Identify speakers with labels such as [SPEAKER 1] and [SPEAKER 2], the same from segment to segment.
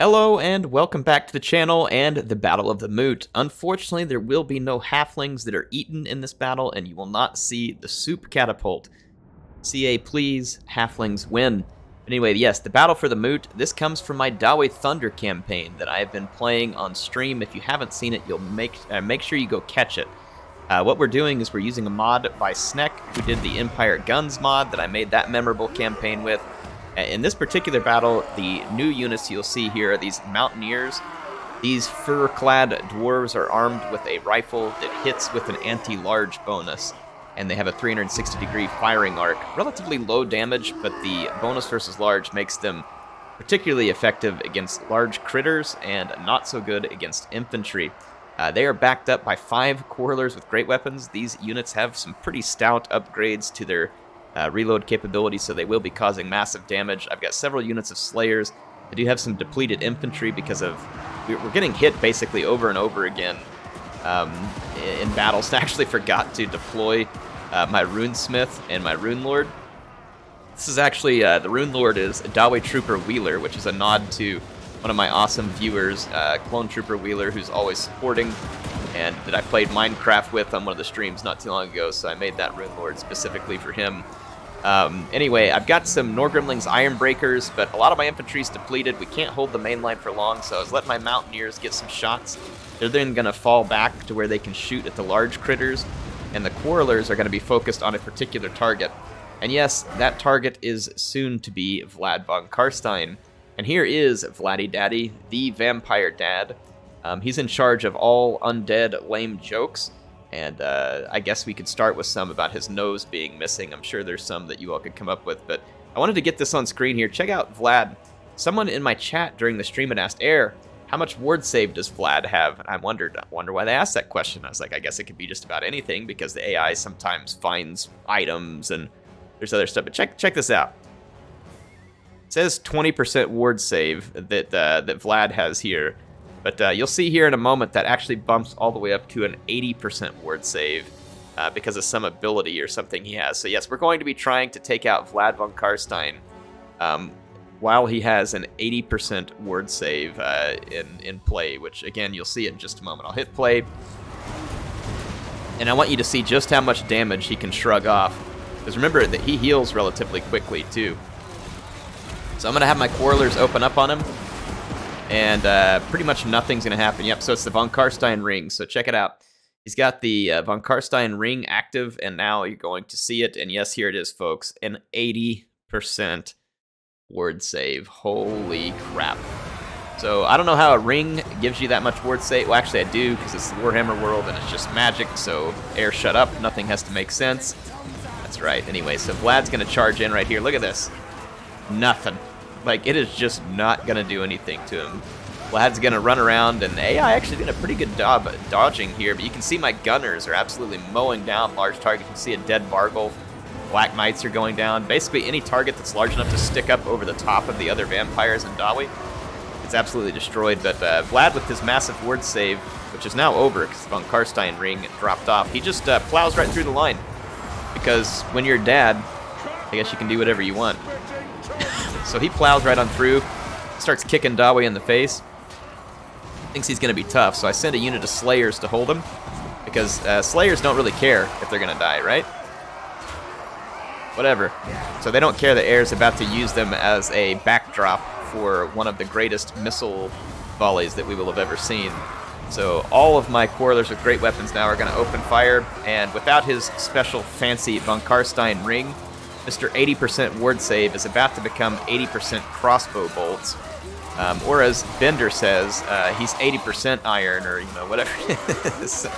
[SPEAKER 1] Hello and welcome back to the channel and the Battle of the Moot. Unfortunately, there will be no halflings that are eaten in this battle, and you will not see the soup catapult. CA, please, halflings win. Anyway, yes, the Battle for the Moot, this comes from my Dawi Thunder campaign that I have been playing on stream. If you haven't seen it, you'll make sure you go catch it. What we're doing is we're using a mod by Snek, who did the Empire Guns mod that I made that memorable campaign with. In this particular battle, the new units you'll see here are these Mountaineers. These fur-clad dwarves are armed with a rifle that hits with an anti-large bonus, and they have a 360-degree firing arc. Relatively low damage, but the bonus versus large makes them particularly effective against large critters and not so good against infantry. They are backed up by 5 quarrelers with great weapons. These units have some pretty stout upgrades to their reload capability, so they will be causing massive damage. I've got several units of Slayers. I do have some depleted infantry because of we're getting hit basically over and over again in battles. I actually forgot to deploy my Runesmith and my Rune Lord. This is actually, the Rune Lord is Dawi Trooper Wheeler, which is a nod to one of my awesome viewers, Clone Trooper Wheeler, who's always supporting, and that I played Minecraft with on one of the streams not too long ago, so I made that Rune Lord specifically for him. Anyway, I've got some Norgrimling's Iron Breakers, but a lot of my infantry's depleted. We can't hold the main line for long, so I was letting my Mountaineers get some shots. They're then going to fall back to where they can shoot at the large critters, and the Quarrelers are going to be focused on a particular target. And yes, that target is soon to be Vlad von Carstein. And here is Vladdy Daddy, the Vampire Dad. He's in charge of all undead lame jokes. And I guess we could start with some about his nose being missing. I'm sure there's some that you all could come up with, but I wanted to get this on screen here. Check out Vlad. Someone in my chat during the stream had asked, Air, how much ward save does Vlad have? And I wonder why they asked that question. I was like, I guess it could be just about anything because the AI sometimes finds items and there's other stuff. But check this out. It says 20% ward save that Vlad has here. But you'll see here in a moment that actually bumps all the way up to an 80% ward save because of some ability or something he has. So yes, we're going to be trying to take out Vlad von Carstein while he has an 80% ward save in play, which again, you'll see it in just a moment. I'll hit play, and I want you to see just how much damage he can shrug off. Because remember that he heals relatively quickly too. So I'm going to have my Quarrelers open up on him. And pretty much nothing's going to happen. Yep, so it's the von Carstein ring. So check it out. He's got the von Carstein ring active, and now you're going to see it. And yes, here it is, folks. An 80% ward save. Holy crap. So I don't know how a ring gives you that much ward save. Well, actually, I do, because it's the Warhammer world, and it's just magic. So Air, shut up. Nothing has to make sense. That's right. Anyway, so Vlad's going to charge in right here. Look at this. Nothing. Like, it is just not going to do anything to him. Vlad's going to run around, and AI actually did a pretty good job dodging here, but you can see my gunners are absolutely mowing down large targets. You can see a dead Vargul. Black Knights are going down. Basically, any target that's large enough to stick up over the top of the other vampires in Dawi, it's absolutely destroyed. But Vlad, with his massive ward save, which is now over because the von Carstein ring dropped off, he just plows right through the line. Because when you're dad, I guess you can do whatever you want. So he plows right on through, starts kicking Dawi in the face. Thinks he's going to be tough, so I send a unit of Slayers to hold him. Because Slayers don't really care if they're going to die, right? Whatever. So they don't care that Air's about to use them as a backdrop for one of the greatest missile volleys that we will have ever seen. So all of my Quarrelers with great weapons now are going to open fire, and without his special fancy von Carstein ring, Mr. 80% ward save is about to become 80% crossbow bolts. Or as Bender says, he's 80% iron, or, whatever it is.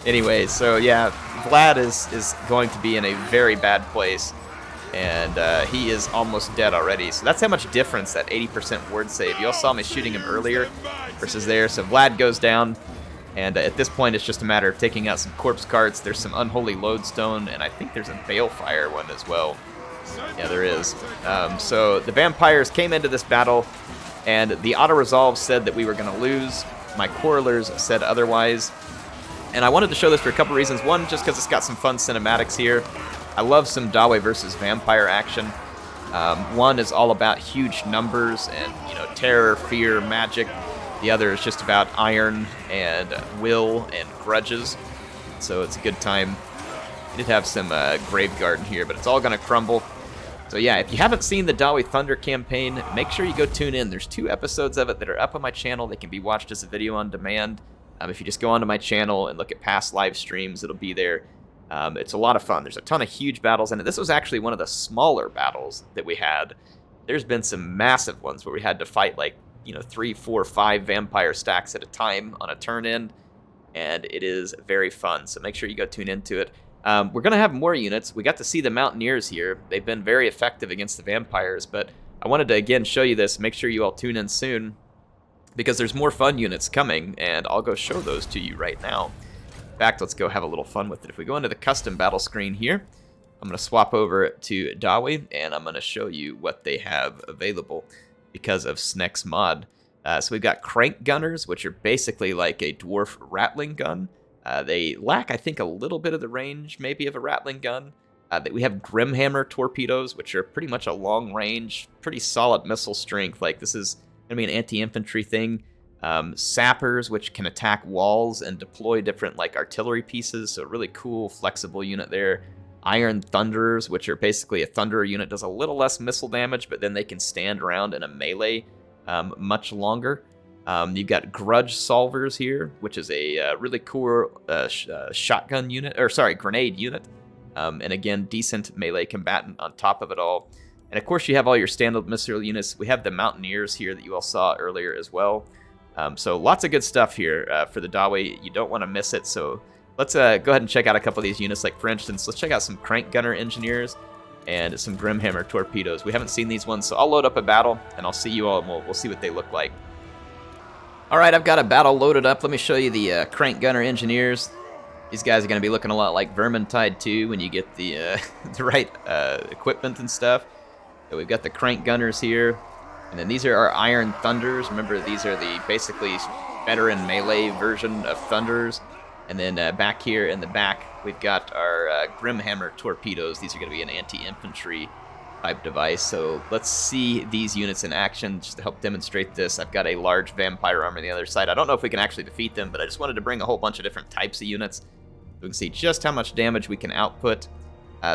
[SPEAKER 1] Anyway, so yeah, Vlad is going to be in a very bad place. And he is almost dead already. So that's how much difference that 80% ward save. You all saw me shooting him earlier versus there. So Vlad goes down. And at this point, it's just a matter of taking out some corpse carts. There's some unholy lodestone, and I think there's a balefire one as well. Yeah, there is. So the vampires came into this battle, and the auto-resolve said that we were going to lose. My Quarrelers said otherwise. And I wanted to show this for a couple reasons. One, just because it's got some fun cinematics here. I love some Dawi versus vampire action. One is all about huge numbers and, you know, terror, fear, magic. The other is just about iron and will and grudges. So it's a good time. We did have some grave garden here, but it's all going to crumble. So yeah, if you haven't seen the Dawi Thunder campaign, make sure you go tune in. There's 2 episodes of it that are up on my channel. They can be watched as a video on demand. If you just go onto my channel and look at past live streams, it'll be there. It's a lot of fun. There's a ton of huge battles in it. This was actually one of the smaller battles that we had. There's been some massive ones where we had to fight like, you know, 3, 4, 5 vampire stacks at a time on a turn in, and it is very fun. So make sure you go tune into it. We're going to have more units. We got to see the Mountaineers here. They've been very effective against the vampires, but I wanted to, again, show you this. Make sure you all tune in soon, because there's more fun units coming, and I'll go show those to you right now. In fact, let's go have a little fun with it. If we go into the custom battle screen here, I'm going to swap over to Dawi, and I'm going to show you what they have available because of Snek's mod. So we've got crank gunners, which are basically like a dwarf rattling gun. They lack, I think, a little bit of the range, maybe, of a rattling gun. We have Grimhammer torpedoes, which are pretty much a long range, pretty solid missile strength. Like, this is going to be an anti-infantry thing. Sappers, which can attack walls and deploy different, like, artillery pieces. So really cool, flexible unit there. Iron Thunderers, which are basically a Thunderer unit, does a little less missile damage, but then they can stand around in a melee much longer. You've got Grudge Solvers here, which is a really cool shotgun unit, or sorry, grenade unit. And again, decent melee combatant on top of it all. And of course, you have all your standard missile units. We have the Mountaineers here that you all saw earlier as well. So lots of good stuff here for the Dawi. You don't want to miss it. So let's go ahead and check out a couple of these units. Like, for instance, let's check out some Crank Gunner Engineers and some Grimhammer Torpedoes. We haven't seen these ones, so I'll load up a battle, and I'll see you all, and we'll see what they look like. All right, I've got a battle loaded up. Let me show you the Crank Gunner Engineers. These guys are going to be looking a lot like Vermintide 2 when you get the the right equipment and stuff. So we've got the Crank Gunners here, and then these are our Iron Thunders. Remember, these are the basically veteran melee version of Thunders. And then back here in the back, we've got our Grimhammer Torpedoes. These are going to be an anti-infantry type device. So let's see these units in action just to help demonstrate this. I've got a large vampire army on the other side. I don't know if we can actually defeat them, but I just wanted to bring a whole bunch of different types of units so we can see just how much damage we can output.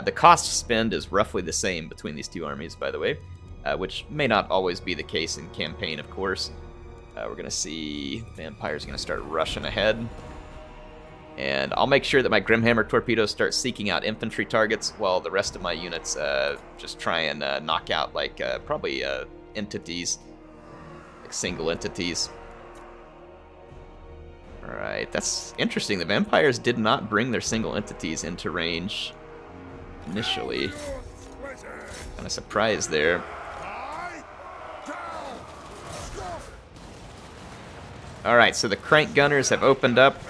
[SPEAKER 1] The cost to spend is roughly the same between these two armies, by the way, which may not always be the case in campaign, of course. We're going to see vampires are going to start rushing ahead. And I'll make sure that my Grimhammer torpedoes start seeking out infantry targets while the rest of my units just try and knock out, like, probably entities, like single entities. Alright, that's interesting. The vampires did not bring their single entities into range initially. Kind of surprised there. Alright, so the Crank Gunners have opened up.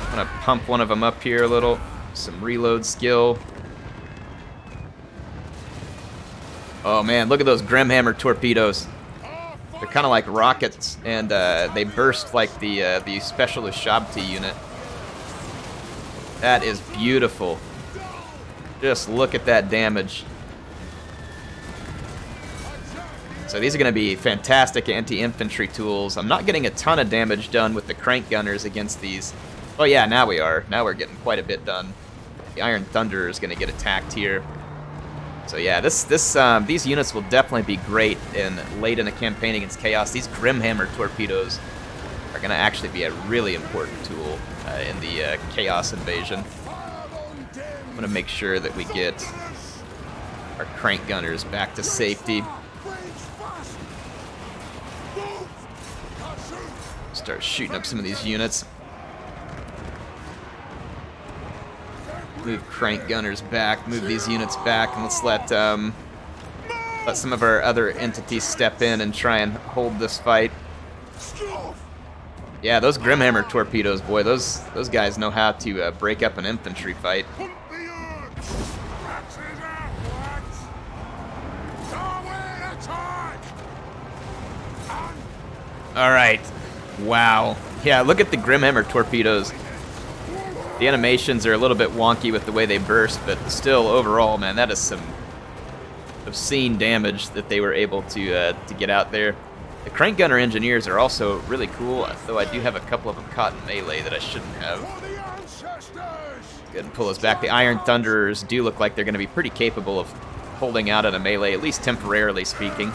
[SPEAKER 1] I'm gonna pump one of them up here a little. Some reload skill. Oh man, look at those Grimhammer torpedoes. They're kind of like rockets, and they burst like the Specialist Shabti unit. That is beautiful. Just look at that damage. So these are going to be fantastic anti-infantry tools. I'm not getting a ton of damage done with the Crank Gunners against these. Oh yeah, now we are. Now we're getting quite a bit done. The Iron Thunder is going to get attacked here. So yeah, these units will definitely be great late in a campaign against Chaos. These Grimhammer torpedoes are going to actually be a really important tool in the Chaos invasion. I'm going to make sure that we get our Crank Gunners back to safety. Start shooting up some of these units. Move Crank Gunners back, move these units back, and let's let some of our other entities step in and try and hold this fight. Yeah, those Grimhammer torpedoes, boy, those guys know how to break up an infantry fight. All right, wow. Yeah, look at the Grimhammer torpedoes. The animations are a little bit wonky with the way they burst, but still, overall, man, that is some obscene damage that they were able to get out there. The crank gunner engineers are also really cool, though I do have a couple of them caught in melee that I shouldn't have. Go ahead and pull us back. The Iron Thunderers do look like they're going to be pretty capable of holding out in a melee, at least temporarily speaking.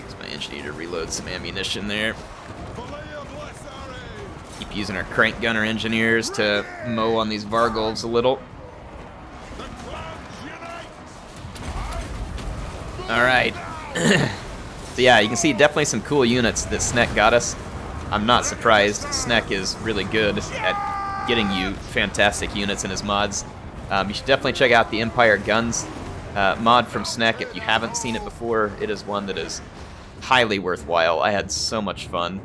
[SPEAKER 1] Use my engineer to reload some ammunition there. Keep using our crank gunner engineers to mow on these Vargulvs a little. Alright. So yeah, you can see definitely some cool units that Snek got us. I'm not surprised. Snek is really good at getting you fantastic units in his mods. You should definitely check out the Empire Guns mod from Snek if you haven't seen it before. It is one that is highly worthwhile. I had so much fun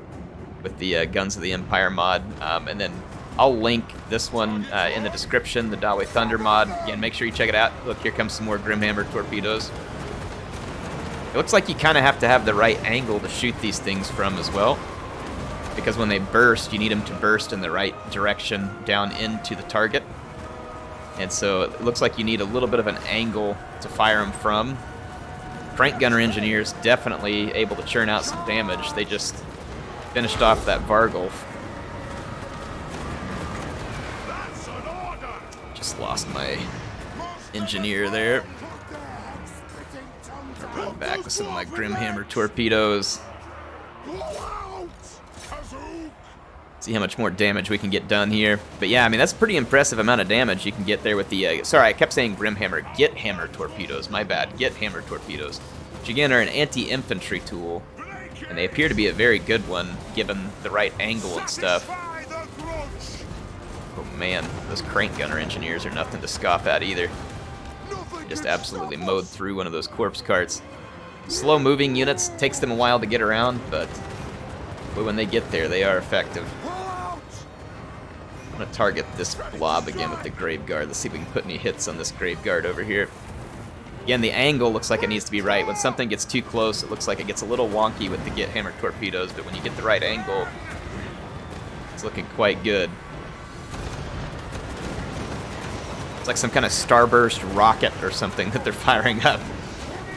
[SPEAKER 1] with the Guns of the Empire mod. And then I'll link this one in the description, the Dawi Thunder mod. Again, make sure you check it out. Look, here comes some more Grimhammer torpedoes. It looks like you kind of have to have the right angle to shoot these things from as well, because when they burst, you need them to burst in the right direction down into the target. And so it looks like you need a little bit of an angle to fire them from. Crank gunner engineers definitely able to churn out some damage. They just finished off that Vargulv. Just lost my engineer there. Run back with some of my Grimhammer torpedoes. See how much more damage we can get done here. But yeah, I mean, that's a pretty impressive amount of damage you can get there with the... sorry, I kept saying Grimhammer. Get hammer torpedoes. My bad. Get hammer torpedoes. Which again are an anti-infantry tool. And they appear to be a very good one, given the right angle and stuff. Oh man, those crank gunner engineers are nothing to scoff at either. Just absolutely mowed through one of those corpse carts. Slow moving units, takes them a while to get around, but when they get there, they are effective. I'm going to target this blob again with the Grave Guard. Let's see if we can put any hits on this Grave Guard over here. Again, the angle looks like it needs to be right. When something gets too close, it looks like it gets a little wonky with the Get Hammer torpedoes, but when you get the right angle, it's looking quite good. It's like some kind of starburst rocket or something that they're firing up.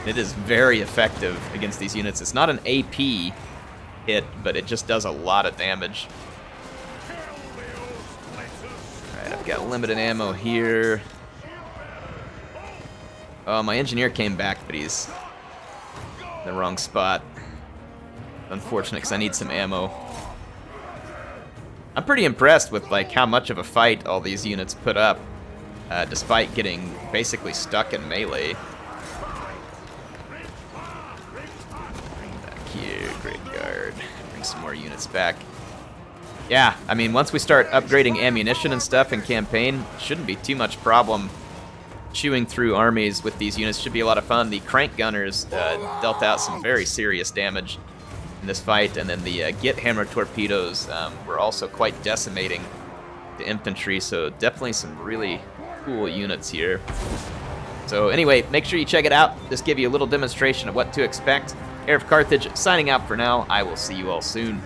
[SPEAKER 1] It is very effective against these units. It's not an AP hit, but it just does a lot of damage. Alright, I've got limited ammo here. Oh, my engineer came back, but he's in the wrong spot. Unfortunate, because I need some ammo. I'm pretty impressed with like how much of a fight all these units put up. Despite getting basically stuck in melee. Back here, Great Guard. Bring some more units back. Yeah, I mean, once we start upgrading ammunition and stuff in campaign, shouldn't be too much problem chewing through armies with these units. Should be a lot of fun. The crank gunners dealt out some very serious damage in this fight, and then the Get Hammer torpedoes were also quite decimating the infantry, so definitely some really cool units here. So anyway, make sure you check it out. Just give you a little demonstration of what to expect. HeirofCarthage signing out for now. I will see you all soon.